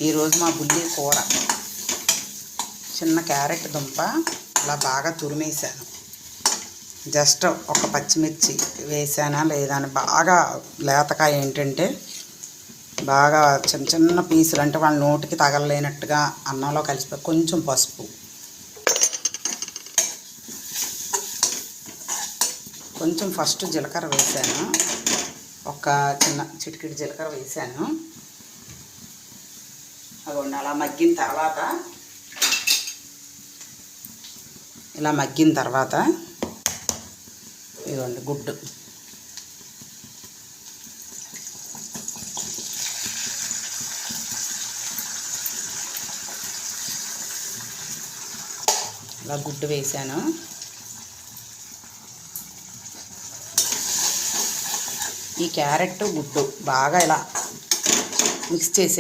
ఈరోజు మా బుల్లి కూర చిన్న క్యారెట్ దుంప అలా బాగా తురిమేసాను. జస్ట్ ఒక పచ్చిమిర్చి వేసానా లేదా అని బాగా లేతకాయ ఏంటంటే బాగా చిన్న చిన్న పీసులు అంటే వాళ్ళ నోటికి తగలలేనట్టుగా అన్నంలో కలిసిపోయి కొంచెం పసుపు, కొంచెం ఫస్ట్ జీలకర్ర వేసాను, ఒక చిన్న చిటికెడు జీలకర్ర వేసాను. అదిగోండి అలా మగ్గిన తర్వాత ఇదిగోండి గుడ్డు ఇలా గుడ్డు వేసాను. ఈ క్యారెట్ గుడ్డు బాగా ఇలా మిక్స్ చేసే